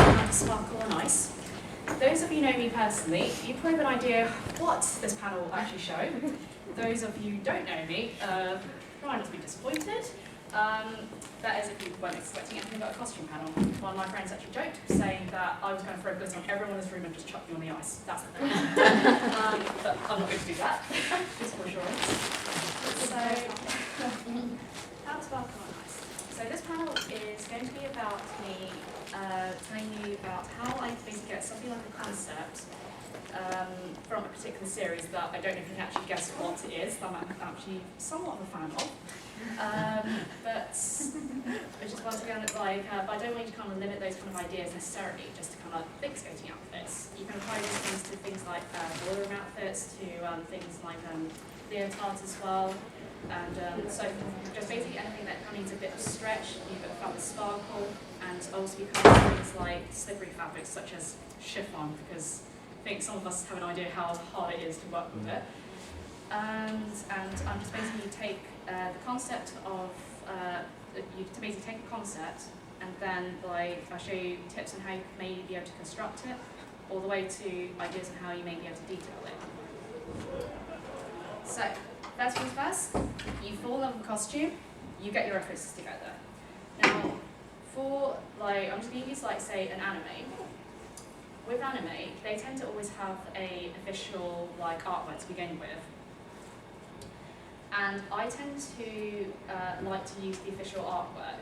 and sparkle on ice. Those of you who know me personally, you probably have an idea what this panel will actually show. Those of you who don't know me, try not to be disappointed. That is if you weren't expecting anything but a costume panel. One of my friends actually joked, saying that I was going to throw glitter on everyone in this room and just chuck me on the ice. That's the thing. But I'm not going to do that, just for assurance. So, how to sparkle on ice. So this panel is going to be about me telling you about how I basically get something like a concept from a particular series that I don't know if you can actually guess what it is, that I'm actually somewhat of a fan of. But I just want to be on it but I don't want you to kind of limit those kind of ideas necessarily just to kind of figure skating outfits. You can apply these things to things like boiler room outfits, to things like leotards as well. And so just basically anything that kind of needs a bit of stretch, a bit of fun with sparkle, and also you can use things like slippery fabrics such as chiffon, because I think some of us have an idea how hard it is to work with it. And I'm just basically take the concept of, you basically take a concept and then I'll show you tips on how you may be able to construct it, all the way to ideas on how you may be able to detail it. So, first things first, you fall in love with the costume, you get your references together. Now, for I'm just going to use say an anime. With anime, they tend to always have a official artwork to begin with. And I tend to like to use the official artwork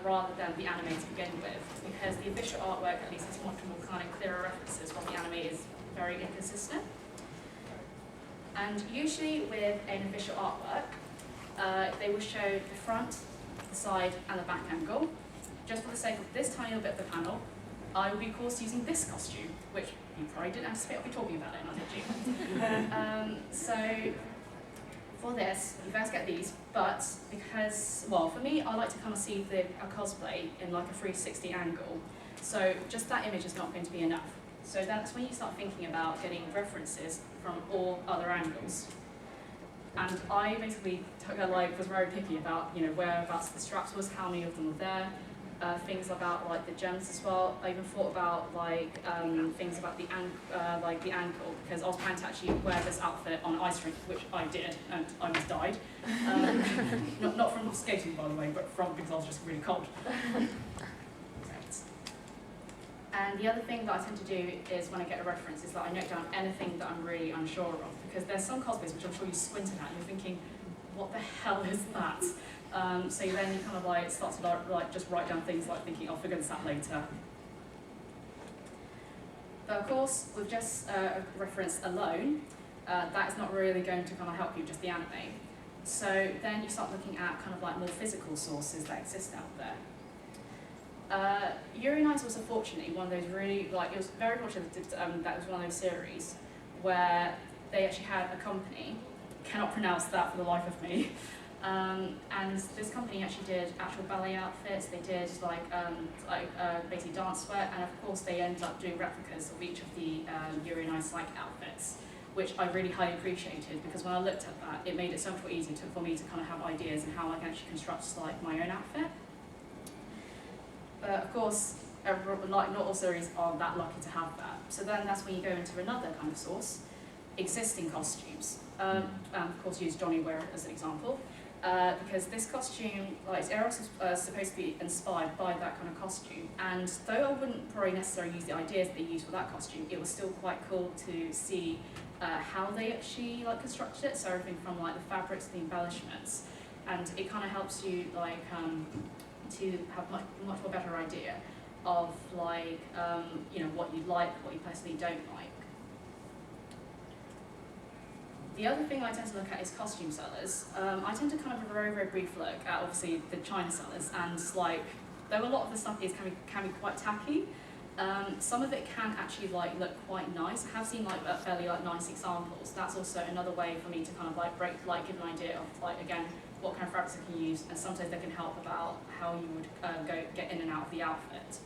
rather than the anime to begin with, because the official artwork at least has much more kind of clearer references, while the anime is very inconsistent. And usually with an official artwork, they will show the front, the side, and the back angle. Just for the sake of this tiny little bit of the panel, I will be, of course, using this costume, which you probably didn't anticipate I'll be talking about it, not did you? So for this, you first get these, but because, well, for me, I like to kind of see a cosplay in a 360 angle. So just that image is not going to be enough. So that's when you start thinking about getting references from all other angles. And I basically was very picky about whereabouts the straps was, how many of them were there, things about the gems as well. I even thought about things about the ankle, because I was planning to actually wear this outfit on ice rink, which I did, and I almost died. Not from skating, by the way, but because I was just really cold. And the other thing that I tend to do is when I get a reference is that I note down anything that I'm really unsure of, because there's some cosplays which I'm sure you squinted at and you're thinking, what the hell is that? So then you kind of start to just write down things thinking, I'll figure this out later. But of course, with just a reference alone, that is not really going to kind of help you, just the anime. So then you start looking at kind of more physical sources that exist out there. Yuri on Ice was unfortunately one of those really, it was very fortunate that was one of those series where they actually had a company, cannot pronounce that for the life of me, and this company actually did actual ballet outfits, they did basically dancewear, and of course they ended up doing replicas of each of the Yuri on Ice outfits, which I really highly appreciated, because when I looked at that, it made it so much more easier for me to kind of have ideas and how I can actually construct my own outfit. But of course, not all series are that lucky to have that. So then that's when you go into another kind of source, existing costumes. And of course use Johnny Wear as an example, because this costume, Eros is supposed to be inspired by that kind of costume. And though I wouldn't probably necessarily use the ideas that they used for that costume, it was still quite cool to see how they actually constructed it. So everything from the fabrics to the embellishments, and it kind of helps you to have much more better idea of what you like, what you personally don't like. The other thing I tend to look at is costume sellers. I tend to kind of have a very, very brief look at obviously the China sellers, and though a lot of the stuff can be quite tacky, some of it can actually look quite nice. I have seen fairly nice examples. That's also another way for me to kind of give an idea of again what kind of fabrics I can use, and sometimes they can help about how you would get in and out of the outfit.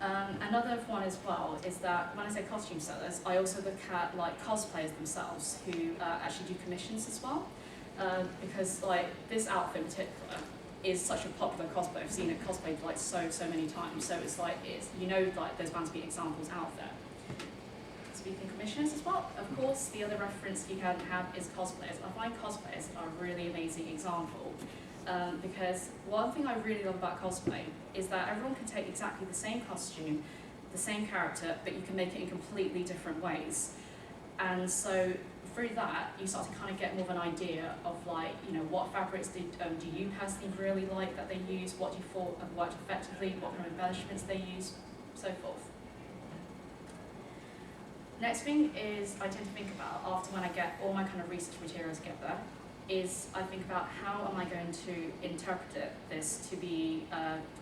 Another one as well is that when I say costume sellers, I also look at cosplayers themselves who actually do commissions as well, because this outfit in particular, is such a popular cosplay. I've seen it cosplayed like so many times. So it's like, you know, like there's bound to be examples out there. Speaking of commissioners as well, of course, the other reference you can have is cosplayers. I find cosplayers are a really amazing example because one thing I really love about cosplay is that everyone can take exactly the same costume, the same character, but you can make it in completely different ways. And so through that, you start to kind of get more of an idea of like, you know, what fabrics do you personally really like that they use, what do you thought have worked effectively, what kind of embellishments they use, so forth. Next thing is I tend to think about, after when I get all my kind of research materials together, is I think about how am I going to interpret this to be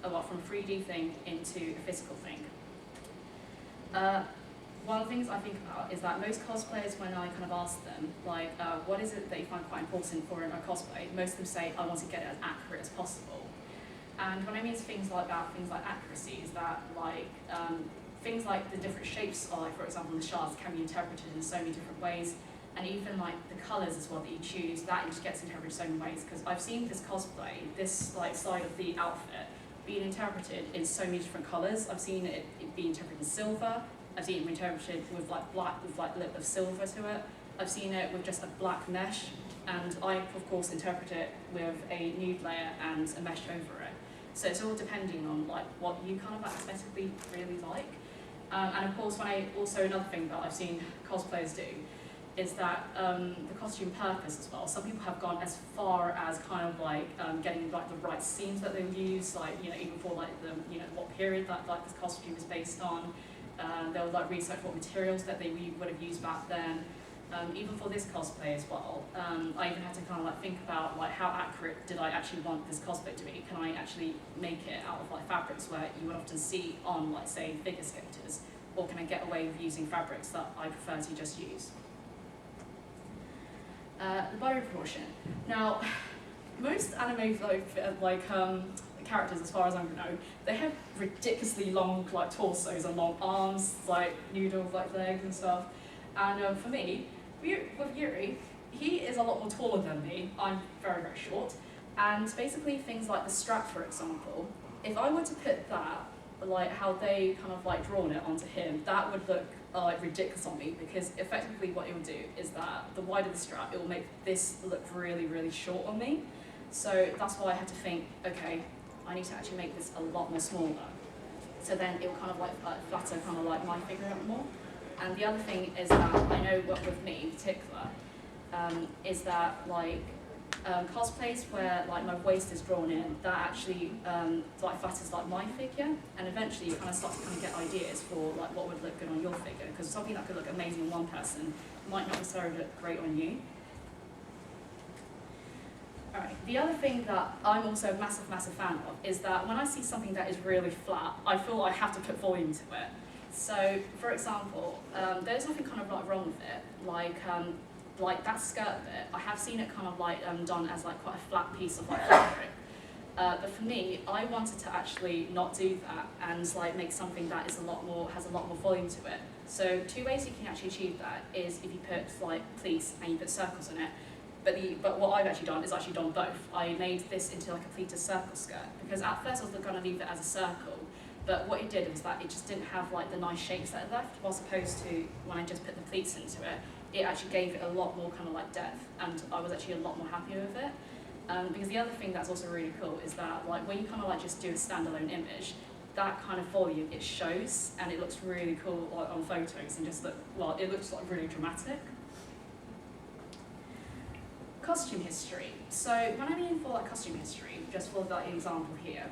a lot from a 3D thing into a physical thing. One of the things I think about is that most cosplayers, when I kind of ask them, like, what is it that you find quite important for in a cosplay, most of them say, I want to get it as accurate as possible. And when I mean things like that, things like accuracy, is that like, things like the different shapes are, like, for example, the shards can be interpreted in so many different ways, and even like the colours as well that you choose, that just gets interpreted in so many ways, because I've seen this cosplay, this like side of the outfit, being interpreted in so many different colours. I've seen it being interpreted in silver, I've seen it interpreted with like black, with like a little bit of silver to it, I've seen it with just a black mesh, and I of course interpret it with a nude layer and a mesh over it. So it's all depending on like what you kind of aesthetically really like. And of course, another thing that I've seen cosplayers do is that the costume purpose as well. Some people have gone as far as kind of like getting like the right seams that they would use, like, you know, even for like the, you know, what period that like this costume is based on. They'll like research what materials that they would have used back then. Even for this cosplay as well, I even had to kind of like think about like how accurate did I actually want this cosplay to be? Can I actually make it out of like fabrics where you would often see on like say figure skaters, or can I get away with using fabrics that I prefer to just use? The body proportion. Now, most anime like characters, as far as I know, they have ridiculously long like torsos and long arms, like noodle like legs and stuff. And for me, with Yuri, he is a lot more taller than me. I'm very short. And basically things like the strap, for example, if I were to put that, like how they kind of like drawn it onto him, that would look like ridiculous on me, because effectively what it will do is that the wider the strap, it will make this look really short on me. So that's why I had to think, okay, I need to actually make this a lot more smaller. So then it will kind of like flatter kind of like my figure out more. And the other thing is that I know what with me in particular, is that like cosplays where like my waist is drawn in, that actually like flatters like my figure, and eventually you kind of start to kind of get ideas for like what would look good on your figure, because something that could look amazing on one person might not necessarily look great on you. Alright, the other thing that I'm also a massive fan of is that when I see something that is really flat, I feel I have to put volume to it. So, for example, there's nothing kind of like wrong with it, like that skirt bit, I have seen it kind of like done as like quite a flat piece of like fabric. But for me, I wanted to actually not do that and like make something that is has a lot more volume to it. So 2 ways you can actually achieve that is if you put like pleats and you put circles in it. But what I've actually done is done both. I made this into like a pleated circle skirt, because at first I was going to leave it as a circle, but what it did was that it just didn't have like the nice shapes that it left, whilst opposed to when I just put the pleats into it, it actually gave it a lot more kind of like depth, and I was actually a lot more happy with it. Because the other thing that's also really cool is that like when you kind of like just do a standalone image, that kind of volume, it shows, and it looks really cool like on photos, and just it looks like really dramatic. Costume history. So when I mean for like costume history, just for that example here,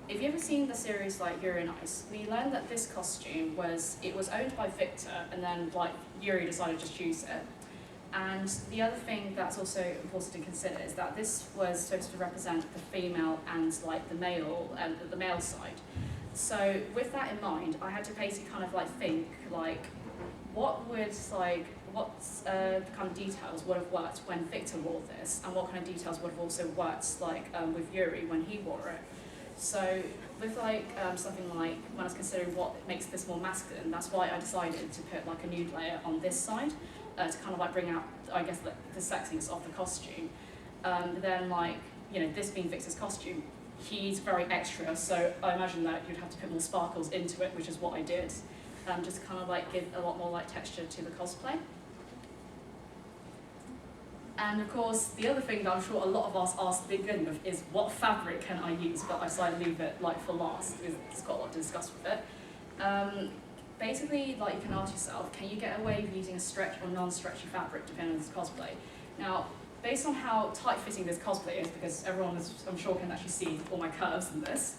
if you've ever seen the series like Yuri on Ice, we learned that this costume was owned by Victor, and then like Yuri decided to just use it. And the other thing that's also important to consider is that this was supposed to represent the female and like the male side. So with that in mind, I had to basically kind of like think like what kind of details would have worked when Victor wore this, and what kind of details would have also worked like with Yuri when he wore it. So with like something like when I was considering what makes this more masculine, that's why I decided to put like a nude layer on this side to kind of like bring out, I guess, the sexiness of the costume. But then like, you know, this being Victor's costume, he's very extra, so I imagine that you'd have to put more sparkles into it, which is what I did, just to kind of like give a lot more like texture to the cosplay. And of course, the other thing that I'm sure a lot of us ask to begin with is what fabric can I use, but I decided to leave it like for last, because it's got a lot to discuss with it. Basically, like you can ask yourself, can you get away with using a stretch or non-stretchy fabric depending on this cosplay? Now, based on how tight-fitting this cosplay is, because everyone is, I'm sure, can actually see all my curves in this,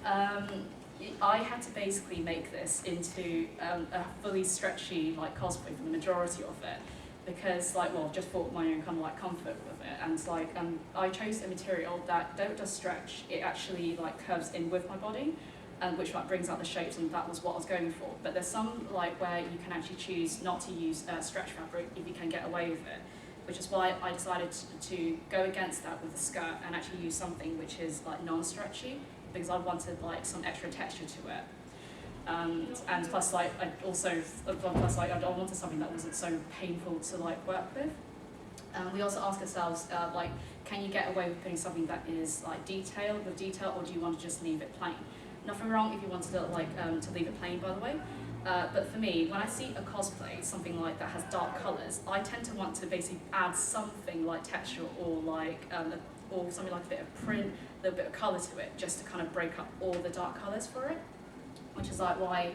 I had to basically make this into a fully stretchy like cosplay for the majority of it, because like, well, just for my own kind of like comfort with it, and like I chose a material that, though it does stretch, it actually like curves in with my body, which like brings out the shapes, and that was what I was going for. But there's some like where you can actually choose not to use stretch fabric if you can get away with it, which is why I decided to go against that with the skirt and actually use something which is like non-stretchy, because I wanted like some extra texture to it. And plus, like, I wanted something that wasn't so painful to like work with. We also ask ourselves, like, can you get away with putting something that is like detailed with detail, or do you want to just leave it plain? Nothing wrong if you wanted to like to leave it plain, by the way. But for me, when I see a cosplay, something like that has dark colours, I tend to want to basically add something like texture or like or something like a bit of print, a little bit of colour to it, just to kind of break up all the dark colours for it. Which is like why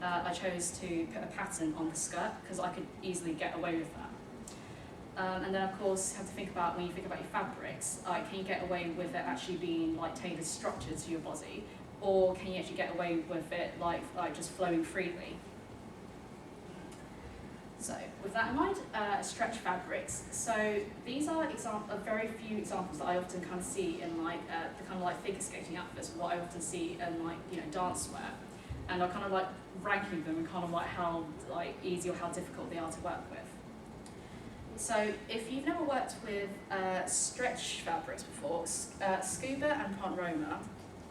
I chose to put a pattern on the skirt, because I could easily get away with that. And then of course, you have to think about, when you think about your fabrics, can you get away with it actually being like tailored structured to your body, or can you actually get away with it like just flowing freely? So with that in mind, stretch fabrics. So these are a very few examples that I often kind of see in like the kind of like figure skating outfits, what I often see in like, you know, dance wear. And I kind of like ranking them and kind of like how like easy or how difficult they are to work with. So if you've never worked with stretch fabrics before, scuba and pont roma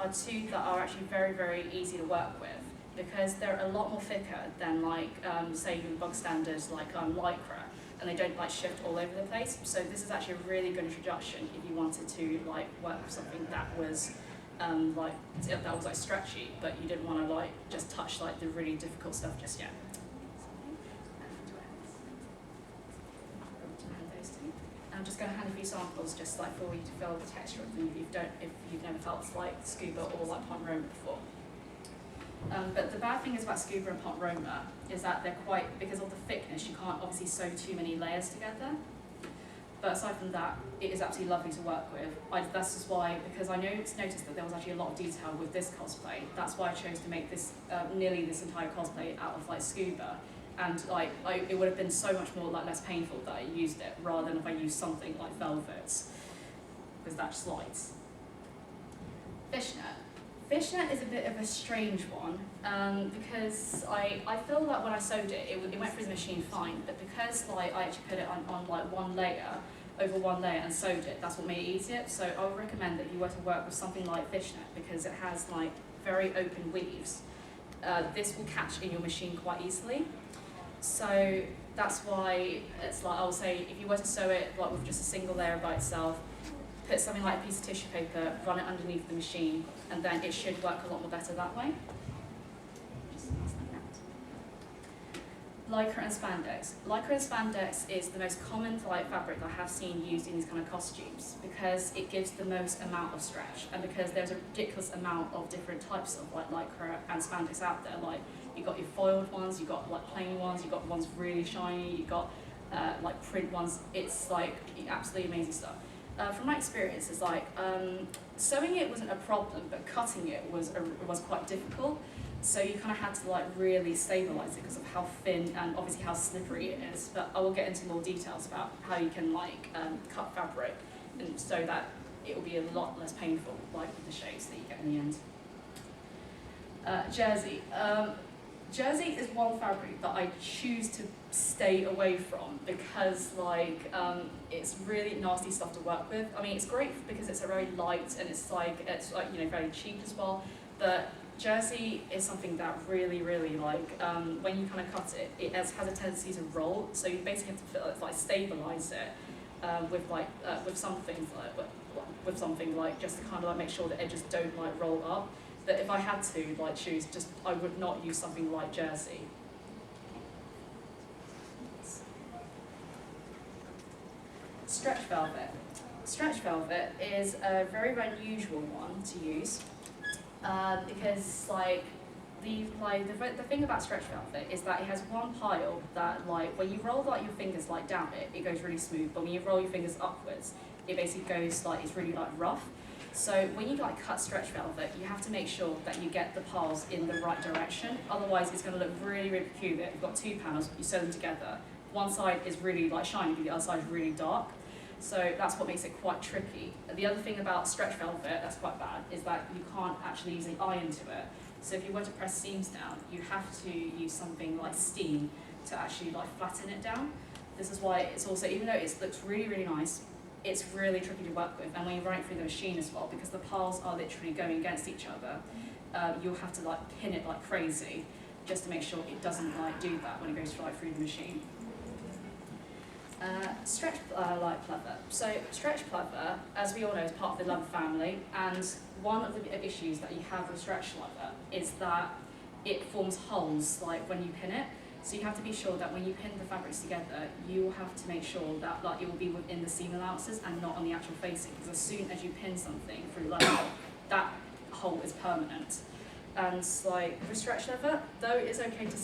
are two that are actually very, very easy to work with, because they're a lot more thicker than like say your bog standards like lycra, and they don't like shift all over the place. So this is actually a really good introduction if you wanted to like work with something that was like stretchy, but you didn't want to like just touch like the really difficult stuff just yet. I'm just going to hand a few samples just like for you to feel the texture of them if you've never felt like scuba or like pont roma before. But the bad thing is about scuba and pont roma is that they're quite, because of the thickness, you can't obviously sew too many layers together. But aside from that, it is absolutely lovely to work with. That's just why, because I noticed that there was actually a lot of detail with this cosplay. That's why I chose to make this nearly this entire cosplay out of like scuba, and like it would have been so much more like less painful that I used it rather than if I used something like velvets, because that slides. Fishnet. Fishnet is a bit of a strange one, because I feel that when I sewed it, it went through the machine fine, but because like I actually put it on like one layer and sewed it, that's what made it easier. So I would recommend that if you were to work with something like fishnet, because it has like very open weaves, this will catch in your machine quite easily. So that's why it's like, I would say if you were to sew it like with just a single layer by itself, put something like a piece of tissue paper, run it underneath the machine, and then it should work a lot more better that way. Lycra and spandex. Lycra and spandex is the most common like fabric that I have seen used in these kind of costumes, because it gives the most amount of stretch, and because there's a ridiculous amount of different types of like lycra and spandex out there. Like you've got your foiled ones, you've got like plain ones, you've got ones really shiny, you've got like print ones. It's like absolutely amazing stuff. From my experience, it's like sewing it wasn't a problem, but cutting it was quite difficult. So you kind of had to like really stabilize it because of how thin and obviously how slippery it is. But I will get into more details about how you can like cut fabric, and so that it will be a lot less painful, like with the shapes that you get in the end. Jersey. Jersey is one fabric that I choose to stay away from because like it's really nasty stuff to work with. I mean, it's great because it's a very light and it's like you know, very cheap as well. But jersey is something that really like when you kind of cut it, it has a tendency to roll. So you basically have to like stabilize it with something like with something like just to kind of like make sure the edges don't like roll up. But if I had to like choose, I would not use something like jersey. Stretch velvet. Stretch velvet is a very, very unusual one to use because like the thing about stretch velvet is that it has one pile that like when you roll like your fingers like down it goes really smooth, but when you roll your fingers upwards, it basically goes like it's really like rough. So when you like cut stretch velvet, you have to make sure that you get the piles in the right direction. Otherwise, it's going to look really, really peculiar. You've got two panels, you sew them together. One side is really like shiny, the other side is really dark. So that's what makes it quite tricky. The other thing about stretch velvet that's quite bad is that you can't actually use an iron to it. So if you were to press seams down, you have to use something like steam to actually like flatten it down. This is why it's also, even though it looks really, really nice, it's really tricky to work with. And when you run it through the machine as well, because the piles are literally going against each other, you'll have to like pin it like crazy just to make sure it doesn't like do that when it goes right through the machine. Stretch light pleather. So stretch pleather, as we all know, is part of the leather family, and one of the issues that you have with stretch leather is that it forms holes like when you pin it. So you have to be sure that when you pin the fabrics together, you will have to make sure that like it will be within the seam allowances and not on the actual facing, because as soon as you pin something through leather, that hole is permanent. And like with stretch leather, though it's okay to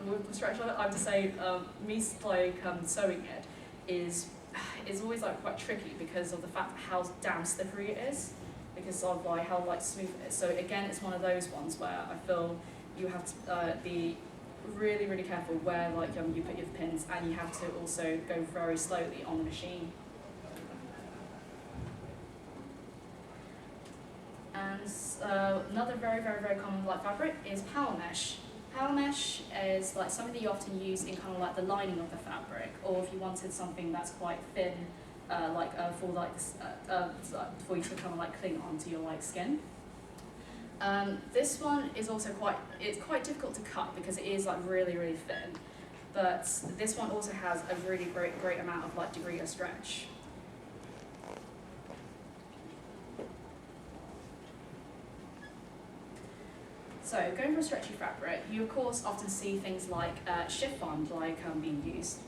with stretch leather, I have to say me like sewing it is always like quite tricky because of the fact how damn slippery it is, because of like how like smooth it is. So again, it's one of those ones where I feel you have to be really, really careful where like you put your pins, and you have to also go very slowly on the machine. And another very, very, very common like fabric is power mesh. Power mesh is like something that you often use in kind of like the lining of the fabric, or if you wanted something that's quite thin, for you to kind of like cling onto your like skin. This one is also quite difficult to cut because it is like really, really thin. But this one also has a really great amount of like degree of stretch. So going for a stretchy fabric, you of course often see things like chiffon being used.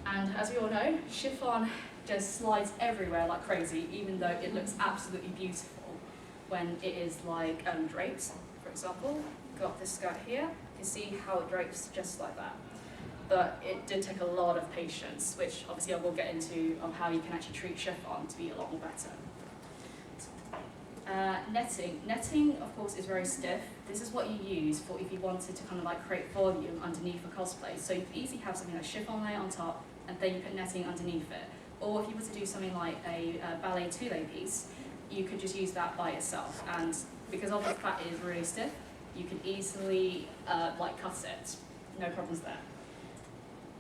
And as we all know, chiffon just slides everywhere like crazy, even though it looks absolutely beautiful when it is like draped. For example, got this skirt here, you can see how it drapes just like that. But it did take a lot of patience, which obviously I will get into on how you can actually treat chiffon to be a lot more better. Netting. Netting, of course, is very stiff. This is what you use for if you wanted to kind of like create volume underneath a cosplay. So you can easily have something like chiffon layer on top, and then you put netting underneath it. Or if you were to do something like a ballet two-lay piece, you could just use that by itself. And because of the fact it is really stiff, you can easily like cut it. No problems there.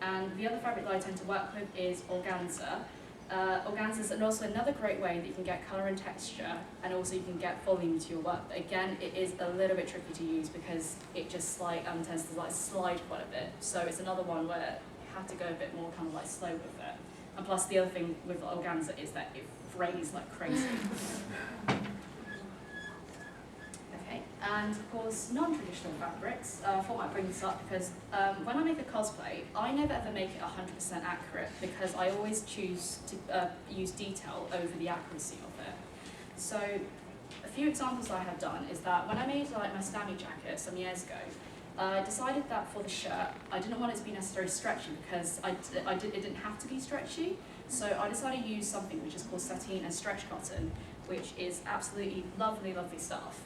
And the other fabric that I tend to work with is organza. Organza is also another great way that you can get colour and texture, and also you can get volume to your work. But again, it is a little bit tricky to use because it just like tends to like slide quite a bit. So it's another one where you have to go a bit more kind of like slow with it. And plus the other thing with organza is that it frays like crazy. Okay, and of course non-traditional fabrics. I thought I'd bring this up because when I make a cosplay, I never ever make it 100% accurate because I always choose to use detail over the accuracy of it. So a few examples I have done is that when I made like my Stammy jacket some years ago, I decided that for the shirt, I didn't want it to be necessarily stretchy because it didn't have to be stretchy. So I decided to use something which is called sateen and stretch cotton, which is absolutely lovely, lovely stuff.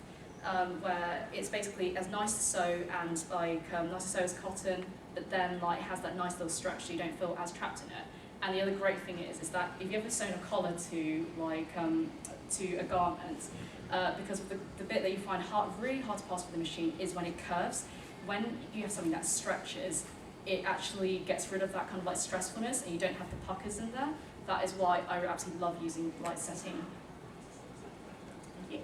Where it's basically as nice to sew and like nice to sew as cotton, but then like it has that nice little stretch so you don't feel as trapped in it. And the other great thing is that if you ever sewn a collar to like to a garment, because of the bit that you find really hard to pass through the machine is when it curves. When you have something that stretches, it actually gets rid of that kind of like stressfulness, and you don't have the puckers in there. That is why I absolutely love using light sateen. Thank you.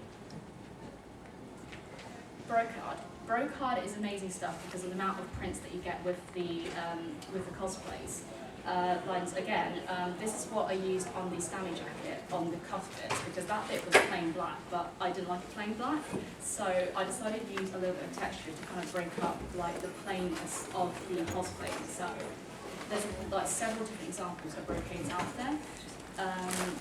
Brocade. Brocade is amazing stuff because of the amount of prints that you get with the cosplays. lines again, this is what I used on the Stammy jacket, on the cuff bits, because that bit was plain black, but I didn't like it plain black, so I decided to use a little bit of texture to kind of break up like the plainness of the cosplay itself. There's like several different examples of brocades out there.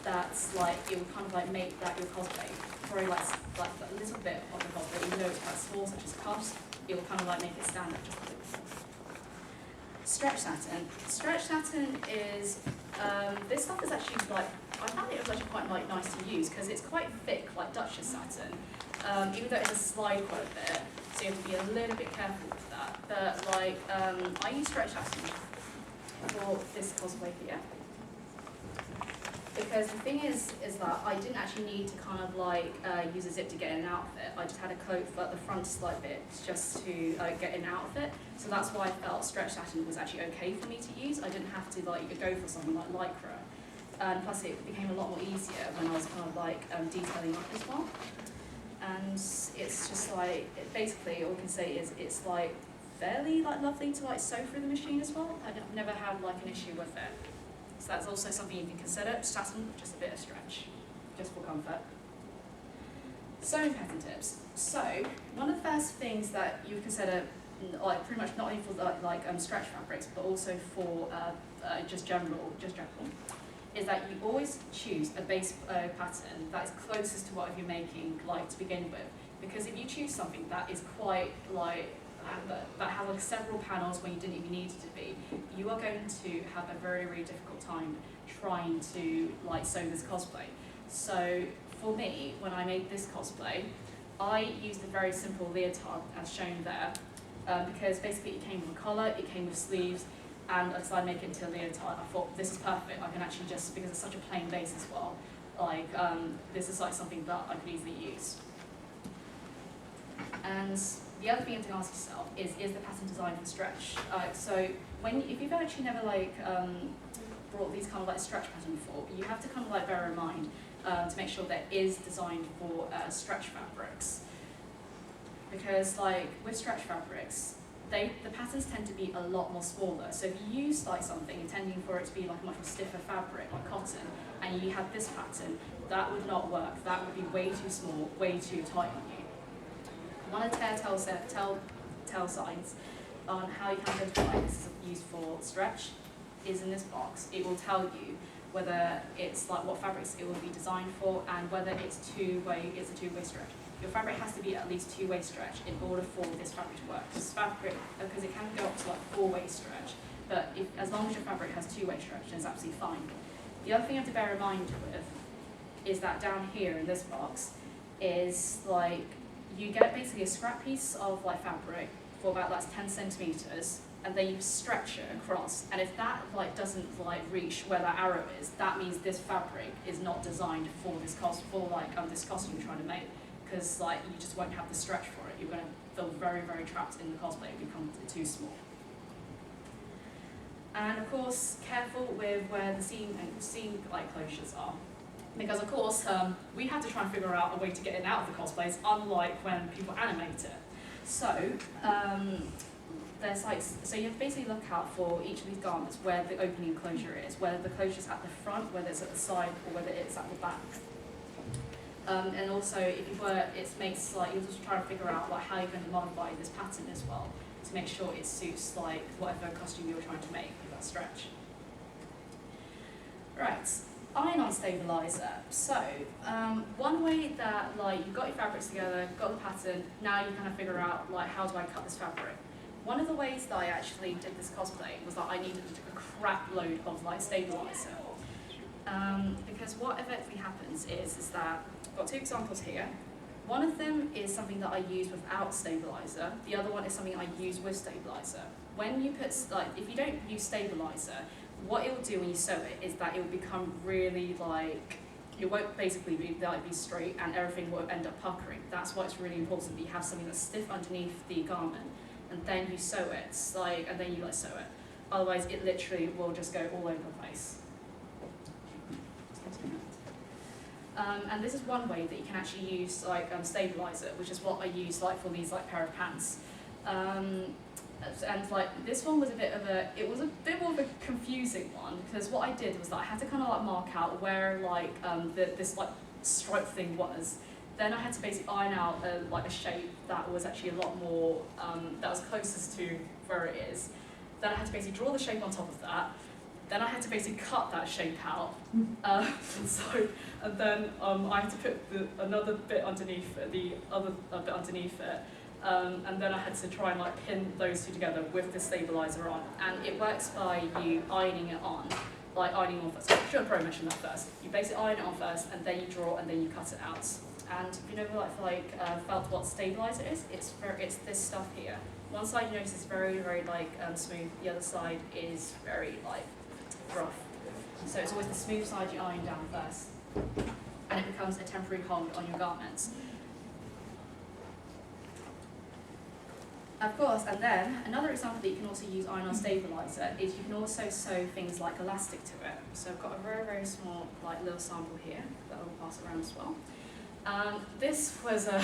That's like, it would kind of like make that your cosplay very like a little bit of the cosplay, even though it's quite small, such as cuffs, it will kind of like make it stand out just a little bit. Stretch satin. Stretch satin is, this stuff is actually like, I found it was actually quite like nice to use because it's quite thick, like Duchess satin, even though it does slide quite a bit, so you have to be a little bit careful with that. But like, I use stretch satin for this cosplay here. Because the thing is that I didn't actually need to kind of like use a zip to get in and out of it. I just had a coat for the front slide bit just to get in and out of it. So that's why I felt stretch satin was actually okay for me to use. I didn't have to like go for something like Lycra. And plus it became a lot more easier when I was kind of like detailing up as well. And it's just like, basically all I can say is it's like fairly like lovely to like sew through the machine as well. I've never had like an issue with it. So that's also something you can consider. Satin, just a bit of stretch, just for comfort. Sewing pattern tips. So one of the first things that you consider, like pretty much not only for stretch fabrics, but also for just general, is that you always choose a base pattern that is closest to what you're making, like to begin with. Because if you choose something that is quite like that has like several panels when you didn't even need it to be, you are going to have a very, very difficult time trying to like sew this cosplay. So for me, when I made this cosplay, I used a very simple leotard as shown there, because basically it came with a collar, it came with sleeves, and I decided to make it into a leotard. I thought this is perfect. I can actually just, because it's such a plain base as well, like this is like something that I could easily use. And the other thing you have to ask yourself is the pattern designed for stretch? So if you've actually never like brought these kind of like stretch pattern before, you have to kind of like bear in mind to make sure that it is designed for stretch fabrics. Because like with stretch fabrics, the patterns tend to be a lot more smaller. So if you use like something intending for it to be like a much more stiffer fabric, like cotton, and you have this pattern, that would not work. That would be way too small, way too tight on you. One of the telltale signs on how you can identify this is used for stretch is in this box. It will tell you whether it's like what fabrics it will be designed for and whether it's a two-way stretch. Your fabric has to be at least two-way stretch in order for this fabric to work. This fabric, because it can go up to like four-way stretch, but as long as your fabric has two-way stretch, then it's absolutely fine. The other thing you have to bear in mind with is that down here in this box is like, you get basically a scrap piece of like fabric for about like 10 centimeters, and then you stretch it across. And if that like doesn't like reach where that arrow is, that means this fabric is not designed for this this costume you're trying to make, because like you just won't have the stretch for it. You're going to feel very, very trapped in the cosplay. It becomes too small. And of course, careful with where the seam like closures are. Because of course, we have to try and figure out a way to get in and out of the cosplays, unlike when people animate it. So, so you have to basically look out for each of these garments where the opening closure is, whether the closure is at the front, whether it's at the side, or whether it's at the back. And also, if you were, you're just trying to figure out like how you're going to modify this pattern as well to make sure it suits like whatever costume you're trying to make with that stretch. Right. Iron-on stabilizer. So, one way that like you've got your fabrics together, got the pattern, now you kind of figure out like how do I cut this fabric. One of the ways that I actually did this cosplay was that I needed a crap load of like stabilizer. Because what eventually happens is that I've got two examples here. One of them is something that I use without stabilizer. The other one is something I use with stabilizer. When you put if you don't use stabilizer, what it will do when you sew it is that it will become really like, it won't basically be straight and everything will end up puckering. That's why it's really important that you have something that's stiff underneath the garment and then you sew it, and then you sew it. Otherwise it literally will just go all over the place. And this is one way that you can actually use stabilizer, which is what I use for these pair of pants. And like this one was it was a bit more of a confusing one, because what I did was that I had to kind of like mark out where like this like stripe thing was. Then I had to basically iron out like a shape that was actually a lot more, that was closest to where it is. Then I had to basically draw the shape on top of that. Then I had to basically cut that shape out. And then I had to put another bit underneath it, the other bit underneath it. And then I had to try and like pin those two together with the stabilizer on. And it works by you ironing it on, like ironing on first. I should have probably mentioned that first. You basically iron it on first, and then you draw, and then you cut it out. And you know, felt what stabilizer is? It's this stuff here. One side you notice is very, very like smooth. The other side is very like rough. So it's always the smooth side you iron down first, and it becomes a temporary hold on your garments. Of course, and then another example that you can also use iron-on stabilizer is you can also sew things like elastic to it. So I've got a very, very small like little sample here that I'll pass around as well. This was a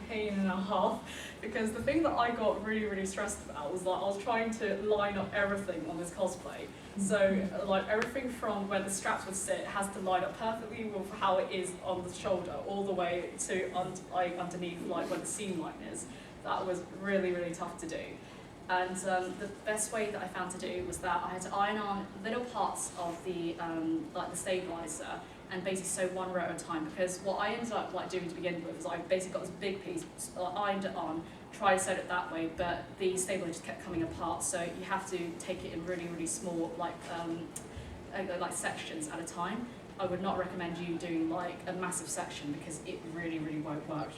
pain and a half, because the thing that I got really, really stressed about was that I was trying to line up everything on this cosplay. So like everything from where the straps would sit has to line up perfectly with how it is on the shoulder, all the way to underneath like where the seam line is. That was really, really tough to do. And the best way that I found to do was that I had to iron on little parts of the like the stabilizer, and basically sew one row at a time, because what I ended up like doing to begin with is I basically got this big piece, ironed it on, tried to sew it that way, but the stabilizer just kept coming apart. So you have to take it in really, really small like sections at a time. I would not recommend you doing like a massive section, because it really, really won't work.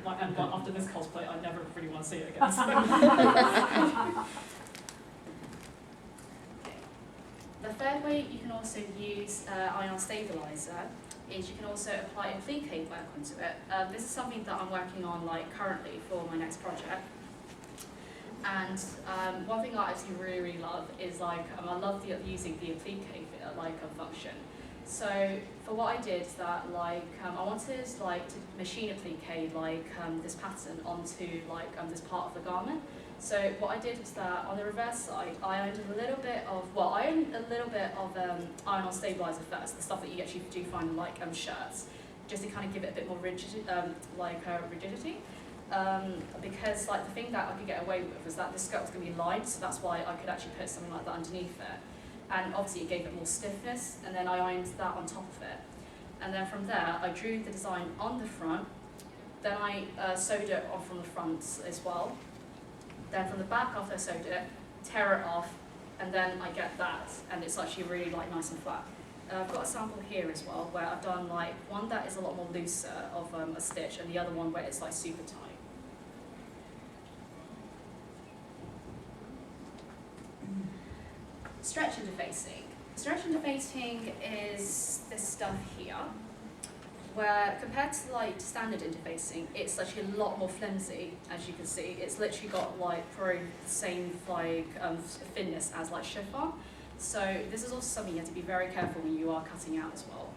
And after this cosplay, I never really want to see it again. So. The third way you can also use iron-on stabilizer is you can also apply applique work onto it. This is something that I'm working on like currently for my next project. And one thing I actually really, really love is like I love using the applique function. So for what I did is that like I wanted like to machine applique this pattern onto like this part of the garment. So what I did was that on the reverse side, I ironed a little bit of iron-on stabilizer first, the stuff that you actually do find in like shirts, just to kind of give it a bit more rigidity. Because like the thing that I could get away with was that the skirt was going to be lined, so that's why I could actually put something like that underneath it. And obviously it gave it more stiffness, and then I ironed that on top of it. And then from there, I drew the design on the front, then I sewed it on from the front as well. Then from the back, after I sewed it, tear it off, and then I get that, and it's actually really like nice and flat. I've got a sample here as well, where I've done like one that is a lot more looser of a stitch, and the other one where it's like super tight. Stretch interfacing. Stretch interfacing is this stuff here, where compared to like standard interfacing, it's actually a lot more flimsy, as you can see. It's literally got like probably the same like thinness as like chiffon. So this is also something you have to be very careful when you are cutting out as well.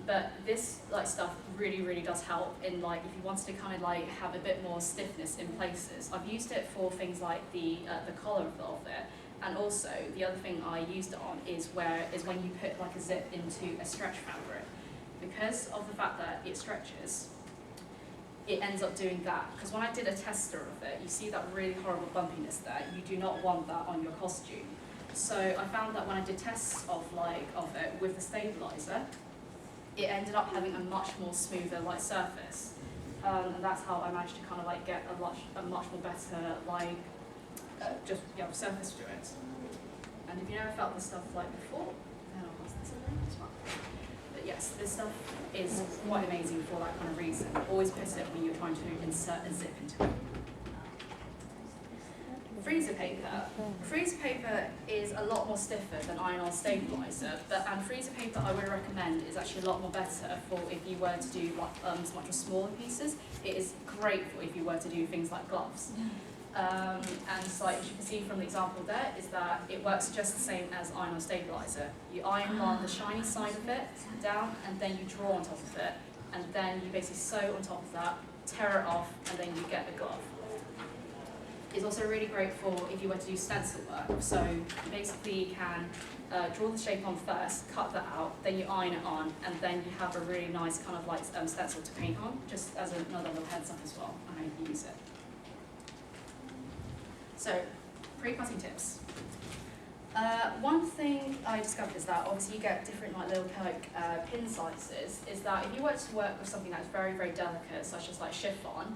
But this like stuff really, really does help in like if you wanted to kind of like have a bit more stiffness in places. I've used it for things like the collar of it. And also, the other thing I used it on is when you put like a zip into a stretch fabric. Because of the fact that it stretches, it ends up doing that. Because when I did a tester of it, you see that really horrible bumpiness there. You do not want that on your costume. So I found that when I did tests of it with the stabilizer, it ended up having a much more smoother like surface. And that's how I managed to kind of like get a much more better like surface to it. And if you never felt this stuff like before, then I'll pass this around as well. But yes, this stuff is quite amazing for that kind of reason. Always put it when you're trying to insert a zip into it. Freezer paper. Freezer paper is a lot more stiffer than iron-on stabilizer, and freezer paper I would recommend is actually a lot more better for if you were to do like much smaller pieces. It is great for if you were to do things like gloves. And so like, as you can see from the example there, is that it works just the same as iron-on stabilizer. You iron on the shiny side of it down, and then you draw on top of it, and then you basically sew on top of that, tear it off, and then you get a glove. It's also really great for if you were to do stencil work. So you basically can draw the shape on first, cut that out, then you iron it on, and then you have a really nice kind of like stencil to paint on, just as another little heads up as well, and how you can use it. So, pre-cutting tips. One thing I discovered is that obviously you get different like little pin sizes, is that if you were to work with something that's very, very delicate, such as like chiffon,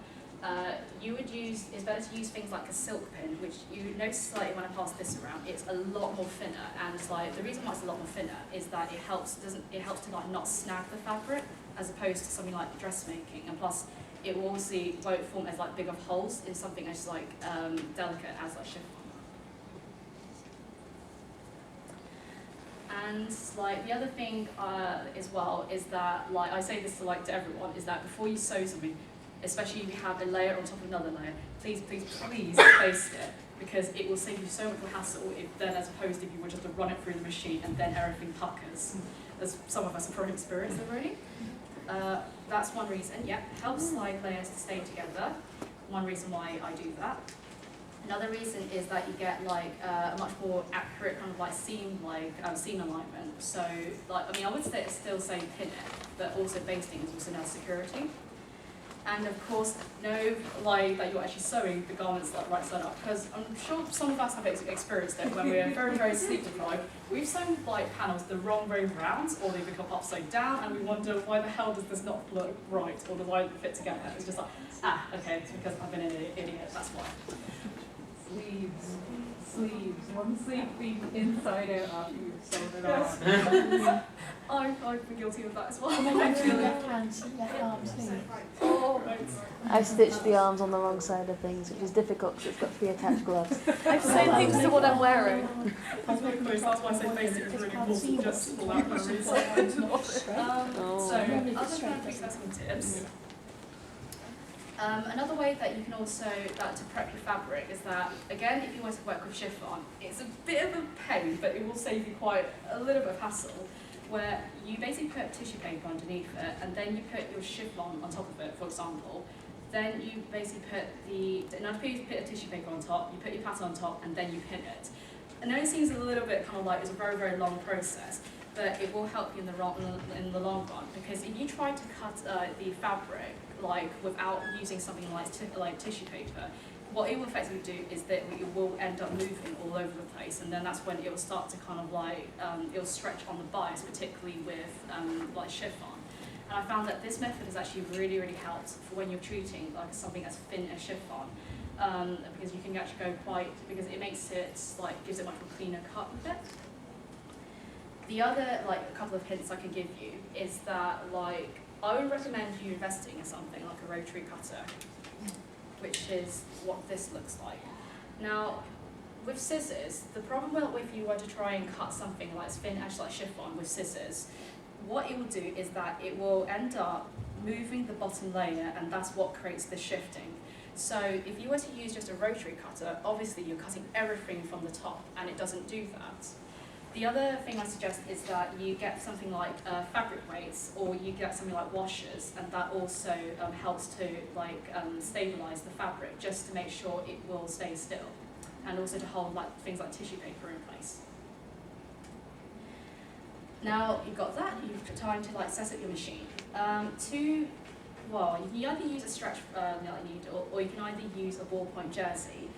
it's better to use things like a silk pin, which you notice slightly when I pass this around, it's a lot more thinner, and like the reason why it's a lot more thinner is that it helps to like not snag the fabric, as opposed to something like dressmaking, and plus it will obviously won't form as like big of holes in something as like delicate as like chiffon. And like the other thing as well is that, like I say this to everyone, is that before you sew something, especially if you have a layer on top of another layer, please place it, because it will save you so much more hassle as opposed if you were just to run it through the machine and then everything puckers, as some of us have probably experienced already. That's one reason. Yeah, helps like layers to stay together. One reason why I do that. Another reason is that you get like a much more accurate kind of like seam alignment. So I would still say pin it, but also basting is also now security. And of course, know that you're actually sewing the garments like right side up, because I'm sure some of us have experienced it when we're very, very sleep deprived. We've sewn like panels the wrong way round, or they become upside down, and we wonder why the hell does this not look right, or does it fit together? It's just like, okay, it's because I've been an idiot, that's why. Sleeves. One sleeve being inside out after you've sewn it on. I've been guilty of that as well. Left arm sleeve. Oh, right. I've stitched the arms on the wrong side of things, which is difficult because it's got 3 attached gloves. I've sewn things to what I'm wearing. That's why I say basic is really important, just for that reason. So, other than pre-cutting tips, another way that you can also to prep your fabric is that, again, if you want to work with chiffon, it's a bit of a pain, but it will save you quite a little bit of hassle, where you basically put tissue paper underneath it, and then you put your chiffon on top of it, for example. Then you basically put you put a tissue paper on top, you put your pattern on top, and then you pin it. I know it seems a little bit kind of like it's a very, very long process, but it will help you in the long run, because if you try to cut the fabric without using something like tissue paper, what it will effectively do is that it will end up moving all over the place, and then that's when it will start to kind of it will stretch on the bias, particularly with chiffon. And I found that this method has actually really, really helped for when you're treating something as thin as chiffon, because you can actually because it makes it gives it much more cleaner cut with it. The other a couple of hints I can give you is that I would recommend you investing in something like a rotary cutter, which is what this looks like. Now, with scissors, the problem if you were to try and cut something as thin as chiffon with scissors, what it will do is that it will end up moving the bottom layer, and that's what creates the shifting. So if you were to use just a rotary cutter, obviously you're cutting everything from the top, and it doesn't do that. The other thing I suggest is that you get something like fabric weights, or you get something like washers, and that also helps to stabilize the fabric, just to make sure it will stay still, and also to hold things like tissue paper in place. Now you've got that, you've got time to set up your machine. You can either use a stretch needle, or you can either use a ballpoint jersey.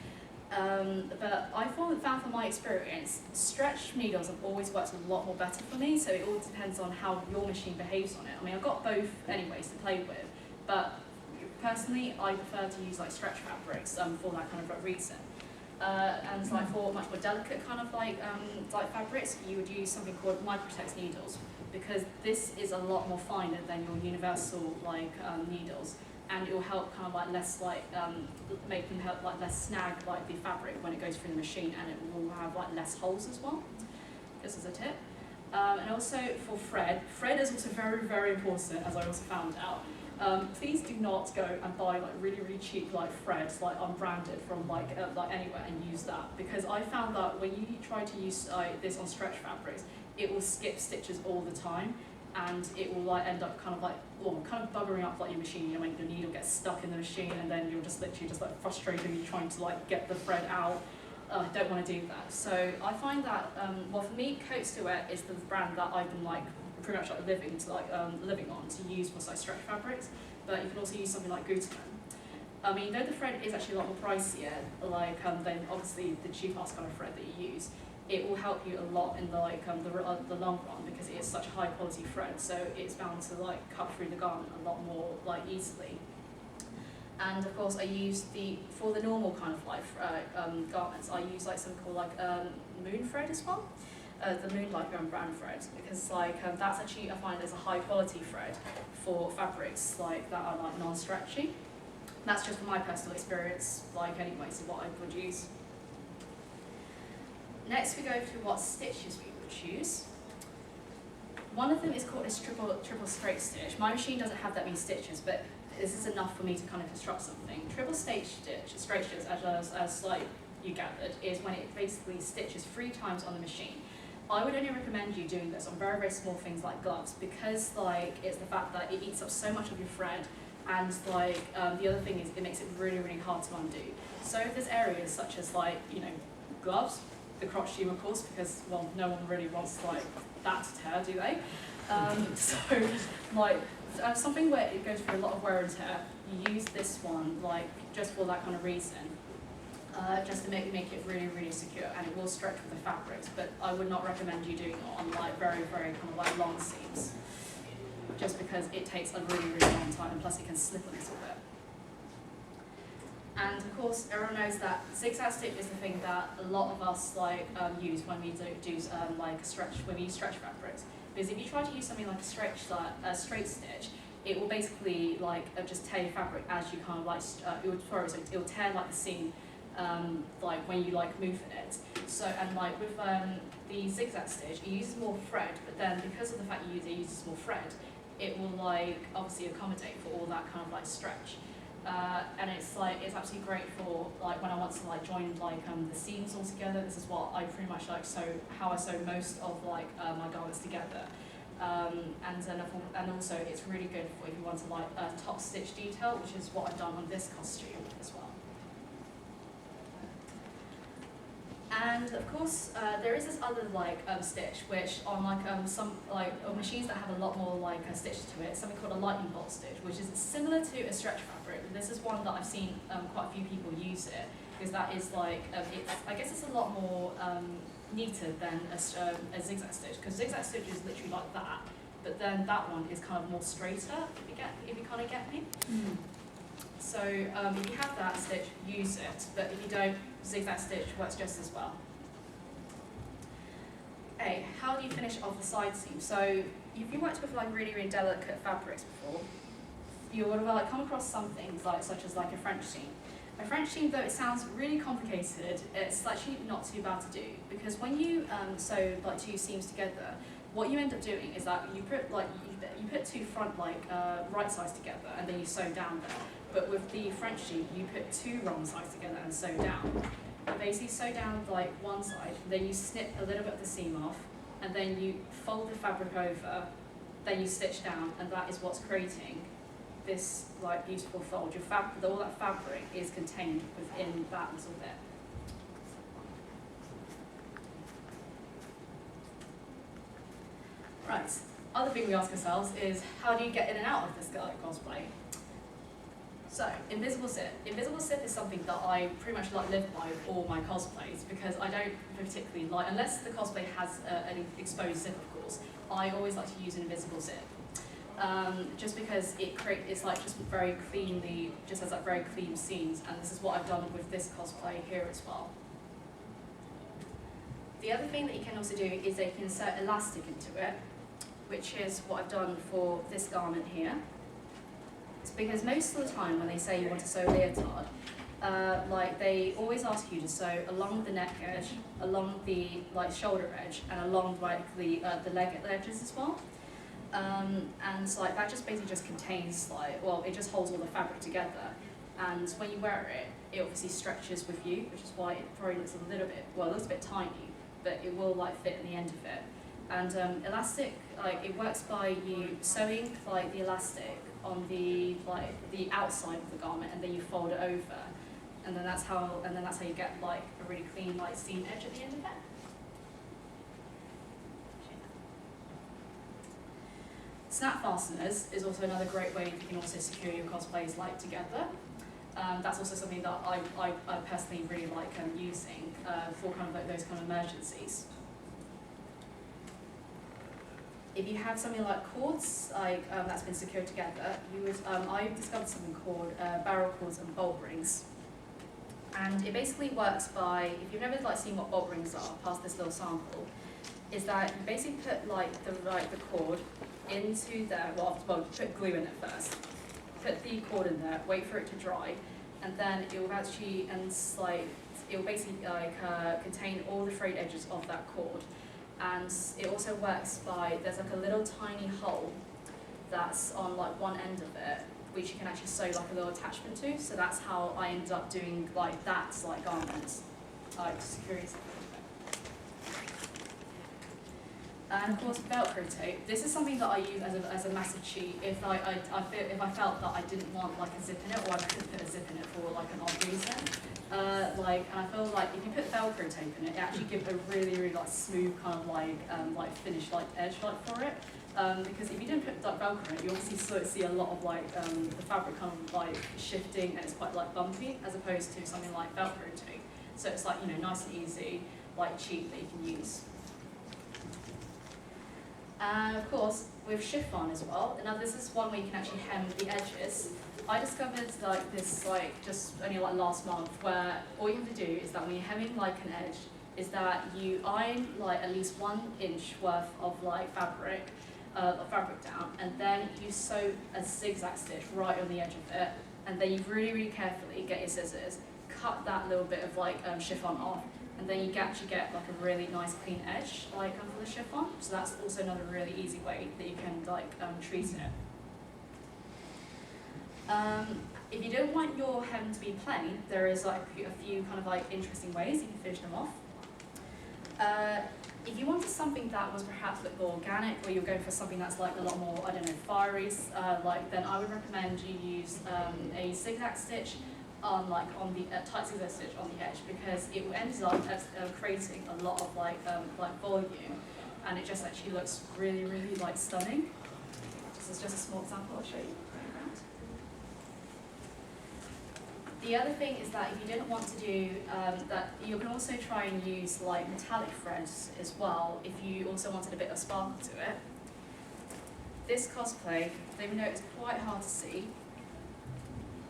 But I found from my experience, stretch needles have always worked a lot more better for me, so it all depends on how your machine behaves on it. I mean, I've got both anyways to play with, but personally I prefer to use stretch fabrics for that kind of reason. And for much more delicate kind of fabrics, you would use something called microtex needles, because this is a lot more finer than your universal needles, and it will help kind of make them help less snag the fabric when it goes through the machine, and it will have less holes as well. This is a tip. And also for thread is also very, very important, as I also found out. Please do not go and buy really, really cheap threads unbranded from anywhere and use that, because I found that when you try to use this on stretch fabrics, it will skip stitches all the time, and it will like end up kind of buggering up like your machine. I mean, the needle gets stuck in the machine, and then you're just literally just like frustratingly trying to like get the thread out. I don't want to do that. So I find that, well, for me, Coat Silhouette is the brand that I've been like pretty much like living on to use for like stretch fabrics. But you can also use something like Gutmann. I mean, though the thread is actually a lot more pricier, like than obviously the cheap-ass kind of thread that you use, it will help you a lot in the long run because it is such a high-quality thread. So it's bound to like cut through the garment a lot more like easily. And of course, I use for the normal kind of like garments, I use like something called like moon thread as well. The Moonlight brand thread, because like that's actually, I find, is a high quality thread for fabrics like that are like non-stretchy. That's just from my personal experience, like anyway, so what I would use. Next we go through what stitches we would choose. One of them is called a triple straight stitch. My machine doesn't have that many stitches, but this is enough for me to kind of construct something. Triple straight stitch, as like you gathered, is when it basically stitches 3 times on the machine. I would only recommend you doing this on very, very small things like gloves, because like it's the fact that it eats up so much of your thread, and like the other thing is it makes it really, really hard to undo. So if there's areas such as like, you know, gloves, the crotch seam of course, because well, no one really wants like that to tear, do they? So like something where it goes through a lot of wear and tear, you use this one like just for that kind of reason. Just to make it really, really secure, and it will stretch with the fabrics, but I would not recommend you doing it on like very, very kind of like long seams, just because it takes a really, really long time, and plus it can slip a little bit. And of course, everyone knows that zigzag stitch is the thing that a lot of us like use when we do like when we use stretch fabrics, because if you try to use something like a straight stitch, it will basically like just tear your fabric as you kind of like it will tear like the seam. Like when you like move in it. So, and like with the zigzag stitch, it uses more thread, but then because of the fact it uses more thread, it will like obviously accommodate for all that kind of like stretch. And it's absolutely great for like when I want to like join like the seams all together. This is what I pretty much like how I sew most of like my garments together. And also it's really good for if you want to like top stitch detail, which is what I've done on this costume as well. And of course, there is this other like stitch, which on like some like machines that have a lot more like a stitch to it, something called a lightning bolt stitch, which is similar to a stretch fabric. This is one that I've seen quite a few people use it, because that is like I guess it's a lot more neater than a zigzag stitch, because zigzag stitch is literally like that, but then that one is kind of more straighter. If you kind of get me. Mm. So if you have that stitch, use it, but if you don't, zigzag stitch works just as well. Okay, how do you finish off the side seam? So if you worked with like really, really delicate fabrics before, you would have like come across some things like such as like a French seam. A French seam, though it sounds really complicated, it's actually not too bad to do, because when you sew like 2 seams together, what you end up doing is that you put 2 front like right sides together, and then you sew down there. But with the French seam, you put 2 wrong sides together and sew down. You basically sew down like one side, then you snip a little bit of the seam off, and then you fold the fabric over, then you stitch down, and that is what's creating this like beautiful fold. All that fabric is contained within that little bit. Right. Other thing we ask ourselves is, how do you get in and out of this cosplay? So, invisible zip. Invisible zip is something that I pretty much like live by with all my cosplays, because I don't particularly like, unless the cosplay has an exposed zip, of course, I always like to use an invisible zip. Just because it's like just very cleanly, just has that very clean seams, and this is what I've done with this cosplay here as well. The other thing that you can also do is that you can insert elastic into it, which is what I've done for this garment here. It's because most of the time when they say you want to sew leotard, like they always ask you to sew along the neck edge, along the like shoulder edge, and along like the leg edges as well. And so, like that just basically just contains like, well, it just holds all the fabric together. And when you wear it, it obviously stretches with you, which is why it probably looks a little bit, well, it looks a bit tiny, but it will like fit in the end of it. And elastic, like it works by you sewing like the elastic on the outside of the garment, and then you fold it over, and then that's how you get like a really clean like seam edge at the end of it. Snap fasteners is also another great way you can also secure your cosplays like together. That's also something that I personally really like using for kind of like those kind of emergencies. If you have something like cords, like that's been secured together, you would. I discovered something called barrel cords and bolt rings, and it basically works by, if you've never like seen what bolt rings are, past this little sample, is that you basically put like the cord into there. Well, put glue in it first. Put the cord in there, wait for it to dry, and then it will actually it will basically contain all the frayed edges of that cord. And it also works by, there's like a little tiny hole that's on like one end of it, which you can actually sew like a little attachment to. So that's how I ended up doing like that like garments, like security. And of course, Velcro tape. This is something that I use as a massive cheat if I felt that I didn't want like a zip in it, or I couldn't put a zip in it for like an odd reason. And I feel like if you put Velcro tape in it, it actually gives a really like smooth kind of like finished like edge like for it. Because if you didn't put like Velcro in it, you obviously sort of see a lot of like the fabric kind of like shifting, and it's quite like bumpy, as opposed to something like Velcro tape. So it's like, you know, nice and easy, like cheap that you can use. And of course, with chiffon as well. Now this is one where you can actually hem the edges. I discovered like this just only like last month, where all you have to do is that when you're hemming like an edge, is that you iron like at least 1 inch worth of like fabric down, and then you sew a zigzag stitch right on the edge of it, and then you really carefully get your scissors, cut that little bit of like chiffon off, and then you actually get like a really nice clean edge like for the chiffon. So that's also another really easy way that you can like treat it. If you don't want your hem to be plain, there is like a few kind of like interesting ways you can finish them off. If you wanted something that was perhaps a bit more organic, or you're going for something that's like a lot more, I don't know, fiery, then I would recommend you use a zigzag stitch on the tight zigzag stitch on the edge, because it ends up creating a lot of like volume, and it just actually looks really like stunning. This is just a small example I'll show you. The other thing is that if you didn't want to do that, you can also try and use like metallic threads as well if you also wanted a bit of sparkle to it. This cosplay, even though it's quite hard to see,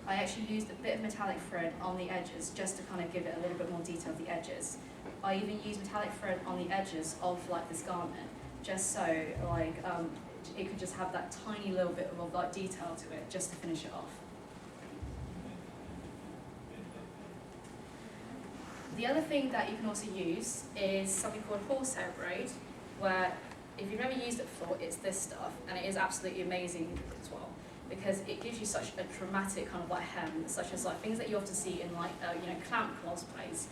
I actually used a bit of metallic thread on the edges just to kind of give it a little bit more detail of the edges. I even used metallic thread on the edges of like this garment, just so like it could just have that tiny little bit of like detail to it, just to finish it off. The other thing that you can also use is something called horsehair braid, where if you've never used it before, it's this stuff, and it is absolutely amazing as well, because it gives you such a dramatic kind of like hem, such as like things that you often see in like clown cosplays.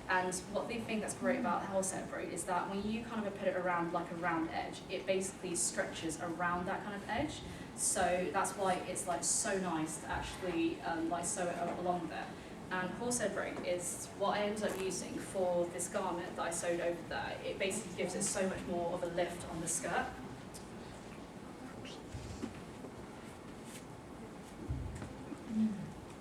And what the thing that's great about horsehair braid is that when you kind of put it around like a round edge, it basically stretches around that kind of edge. So that's why it's like so nice to actually like sew it along there. And horsehair braid is what I ended up using for this garment that I sewed over there. It basically gives it so much more of a lift on the skirt.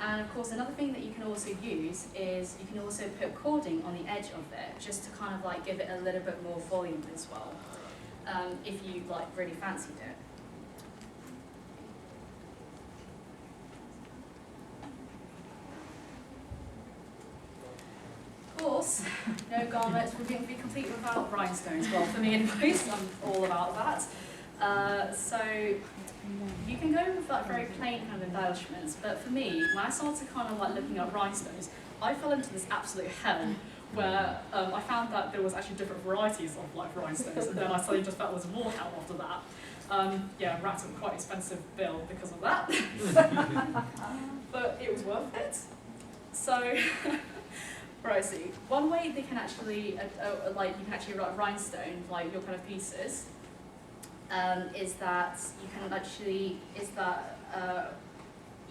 And of course, another thing that you can also use is you can also put cording on the edge of it, just to kind of like give it a little bit more volume as well, if you like really fancied it. Of course, no garments would be complete without rhinestones. Well, for me anyways, I'm all about that. So you can go with like very plain kind of embellishments, but for me, when I started kind of like looking at rhinestones, I fell into this absolute hell where I found that there was actually different varieties of like rhinestones, and then I suddenly just felt there was more hell after that. Yeah, racked up quite expensive bill because of that, but it was worth it. So Right, so one way they can actually, like you can actually like rhinestone like your kind of pieces, is that you can actually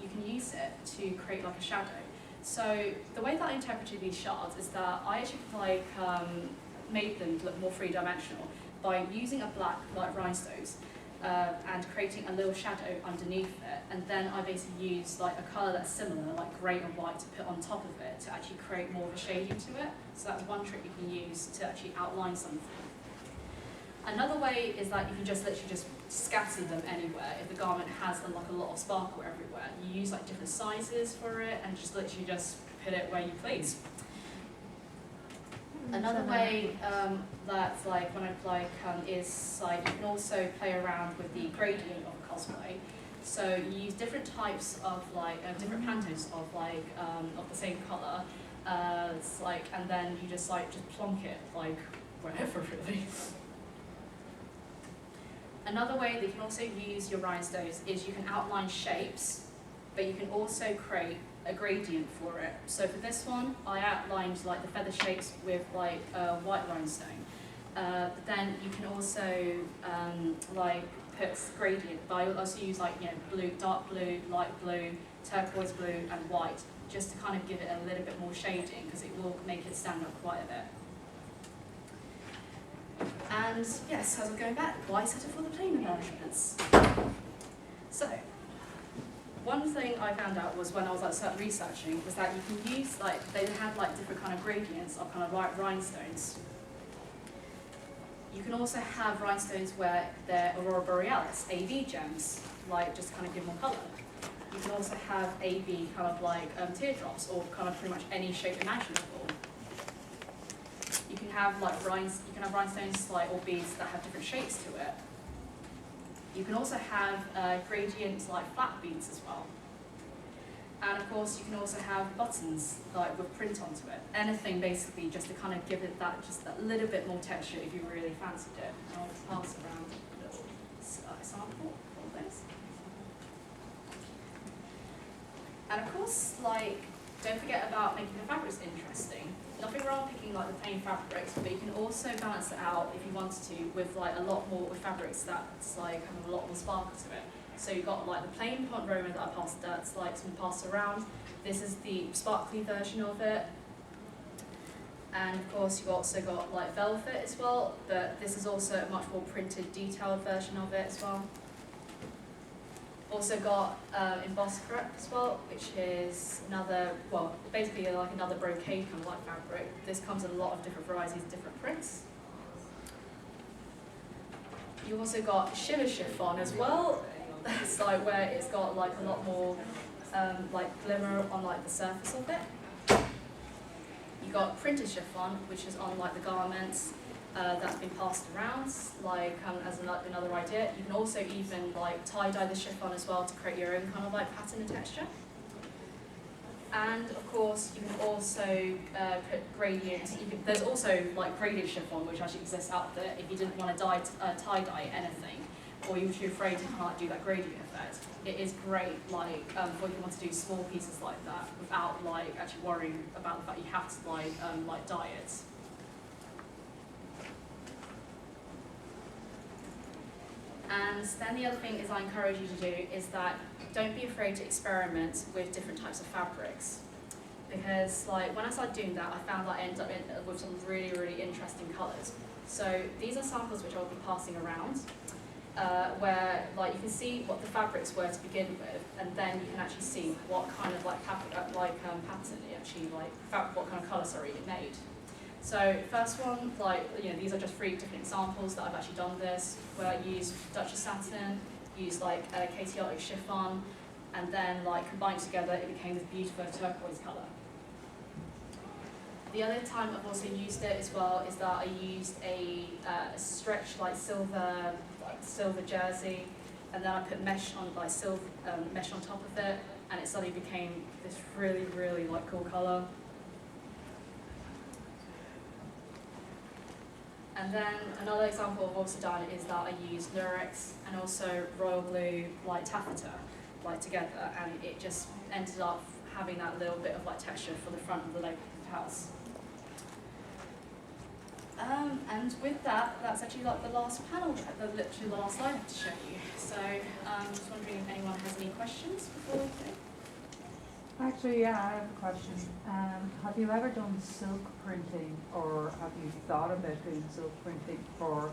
you can use it to create like a shadow. So the way that I interpreted these shards is that I actually like made them look more three-dimensional by using a black like rhinestones and creating a little shadow underneath it, and then I basically used like a colour that's similar, like grey and white, to put on top of it to actually create more of a shading to it. So that's one trick you can use to actually outline something. Another way is that you can just literally just scatter them anywhere. If the garment has like a lot of sparkle everywhere, you use like different sizes for it and just literally just put it where you please. Another way that's like when is like you can also play around with the gradient of a cosplay. So you use different types of like different pantos of like of the same color. It's like, and then you just plonk it like wherever really. Another way that you can also use your rhinestones is you can outline shapes, but you can also create a gradient for it. So for this one, I outlined like the feather shapes with like white rhinestone. But then you can also like put gradient, but I also use like blue, dark blue, light blue, turquoise blue, and white, just to kind of give it a little bit more shading because it will make it stand up quite a bit. And yes, as I'm going back, why settle for the plain embellishments? So, one thing I found out was when I was researching was that you can use they have like different kind of gradients of kind of rhinestones. You can also have rhinestones where they're aurora borealis, AV gems, like just kind of give more colour. You can also have AV kind of like teardrops or kind of pretty much any shape imaginable. You can have rhinestones or beads that have different shapes to it. You can also have gradients like flat beads as well. And of course you can also have buttons like with print onto it. Anything basically just to kind of give it that little bit more texture if you really fancied it. And I'll just pass around a little sample of this. And of course, don't forget about making the fabrics interesting. Nothing wrong picking the plain fabrics, but you can also balance it out if you wanted to with a lot more with fabrics that's have a lot more sparkle to it. So you've got the plain pont roman that I passed that's been passed around. This is the sparkly version of it. And of course you've also got velvet as well, but this is also a much more printed, detailed version of it as well. Also got embossed crepe as well, which is basically another brocade kind of fabric. This comes in a lot of different varieties, different prints. You also got shimmer chiffon as well. That's where it's got a lot more glimmer on the surface of it. You got printed chiffon, which is on the garments. That's been passed around as another idea. You can also even tie-dye the chiffon as well to create your own kind of pattern and texture. And of course you can also put gradients. There's also gradient chiffon which actually exists out there if you didn't want to tie-dye anything, or you were too afraid to do that gradient effect. It is great for if you want to do small pieces like that without actually worrying about the fact you have to dye it. And then the other thing is I encourage you to do is that don't be afraid to experiment with different types of fabrics. Because when I started doing that, I found I ended up with some really, really interesting colours. So these are samples which I'll be passing around, where you can see what the fabrics were to begin with, and then you can actually see what kind of pattern it actually what kind of colour it made. So first one, these are just 3 different examples that I've actually done this, where I used Duchess satin, used Katie chiffon, and then combined together it became this beautiful turquoise colour. The other time I've also used it as well is that I used a stretch silver jersey, and then I put mesh on silver mesh on top of it, and it suddenly became this really, really cool colour. And then another example I've also done is that I used Lurex and also royal blue taffeta together, and it just ended up having that little bit of like texture for the front of the lapels. And with that, that's actually like the last panel, literally the last slide I have to show you. So just wondering if anyone has any questions before we go. Actually, yeah, I have a question. Have you ever done silk printing, or have you thought about doing silk printing for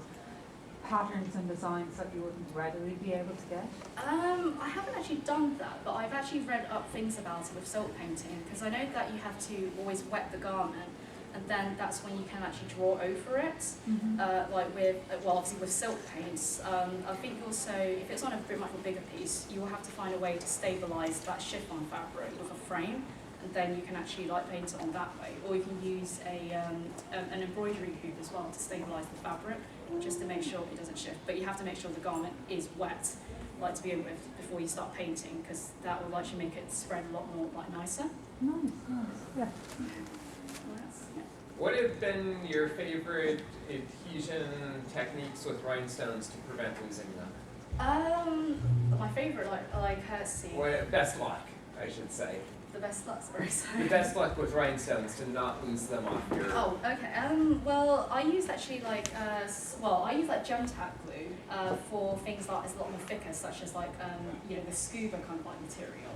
patterns and designs that you wouldn't readily be able to get? I haven't actually done that, but I've actually read up things about it with silk painting, because I know that you have to always wet the garment, and then that's when you can actually draw over it. Like with, well, obviously with silk paints, I think also, if it's on a much more bigger piece, you will have to find a way to stabilise that chiffon fabric with a frame, and then you can actually like paint it on that way. Or you can use an embroidery hoop as well to stabilise the fabric, just to make sure it doesn't shift. But you have to make sure the garment is wet, like to begin with, before you start painting, because that will actually make it spread a lot more like nicer. Nice, yeah. What have been your favorite adhesion techniques with rhinestones to prevent losing them? My favourite, like see. Well, best luck, I should say. The best luck, sorry. The best luck with rhinestones to not lose them off your. Oh, okay. Well, I use actually like I use like gem tack glue for things that is a lot more thicker, such as like you know, the scuba kind of like material.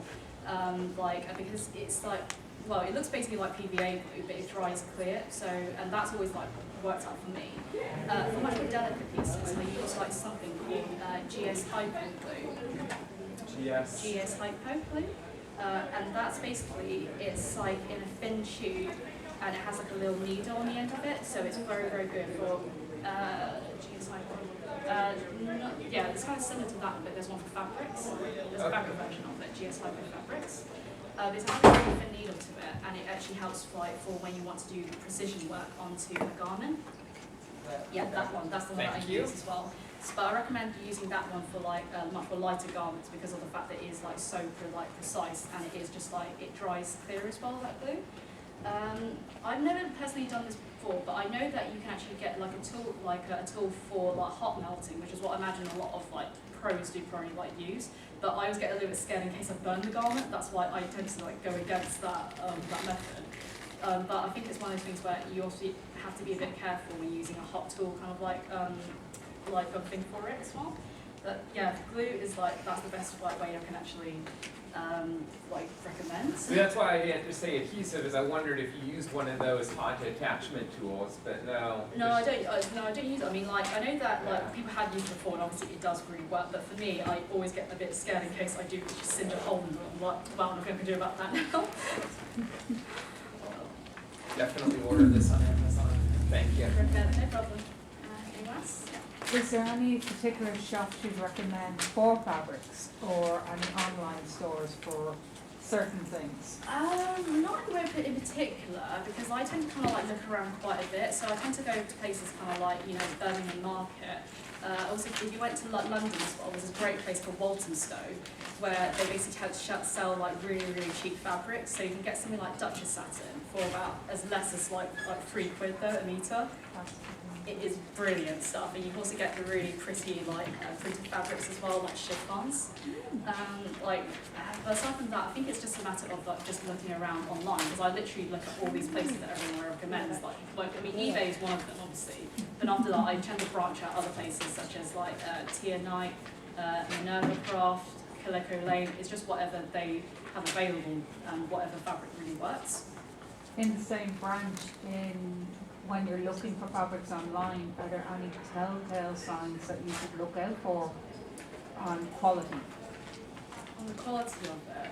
Because it's like, well, it looks basically like PVA glue, but it dries clear. So, and that's always like worked out for me. For much more delicate pieces, I use like something called GS Hypo glue. GS Hypo glue. And that's basically, it's like in a thin tube, and it has like a little needle on the end of it, so it's very, very good for GS Hypo. Yeah, it's kind of similar to that, but there's one for fabrics. There's a fabric version of it, GS Hypo fabrics. There's a very thin needle to it, and it actually helps like for when you want to do precision work onto a garment. Yeah, that one. That's the one that I use as well. But I recommend using that one for like much more lighter garments, because of the fact that it is like so precise, and it is just like it dries clear as well, that glue. I've never personally done this before, but I know that you can actually get like a tool for like hot melting, which is what I imagine a lot of like pros do probably like use. But I always get a little bit scared in case I burn the garment. That's why I tend to like go against that method. But I think it's one of those things where you also have to be a bit careful when using a hot tool, kind of like a thing for it as well. But yeah, glue is like, that's the best way I can actually like recommend. So that's why I had to say adhesive, is I wondered if you used one of those hot attachment tools, but no. No, I don't. No, I don't use it. I mean, like I know that like people had used it before, and obviously it does really work. But for me, I always get a bit scared in case I do just singe a hole in them. I'm like, well, nothing I can do about that now. Definitely order this on Amazon. Thank you. No problem. Anyone else? Is there any particular shops you'd recommend for fabrics, or any online stores for certain things? Not in particular, because I tend to kind of like look around quite a bit. So I tend to go to places kind of like, you know, Birmingham Market. Also, if you went to like London as well, there's a great place called Walthamstow, where they basically sell like really, really cheap fabrics. So you can get something like Duchess satin for about as less as like £3 though a metre. It is brilliant stuff, and you also get the really pretty like printed fabrics as well, like chiffons. But aside from that, I think it's just a matter of like just looking around online, because I literally look at all these places that everyone recommends. Like I mean, eBay is one of them, obviously. But after that, I tend to branch out other places such as like Tia Knight, Minerva Craft, Calico Lane. It's just whatever they have available and whatever fabric really works. In the same branch, when you're looking for fabrics online, are there any telltale signs that you should look out for on quality? On the quality of it,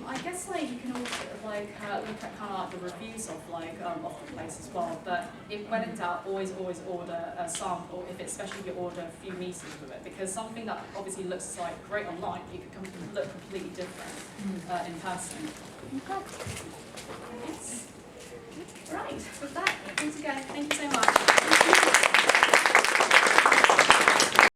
I guess like you can also like look at kind of like the reviews of like of the place as well. But when in doubt, always order a sample. Especially if you order a few meters of it, because something that obviously looks like great online, it can look completely different in person. Okay. Yes.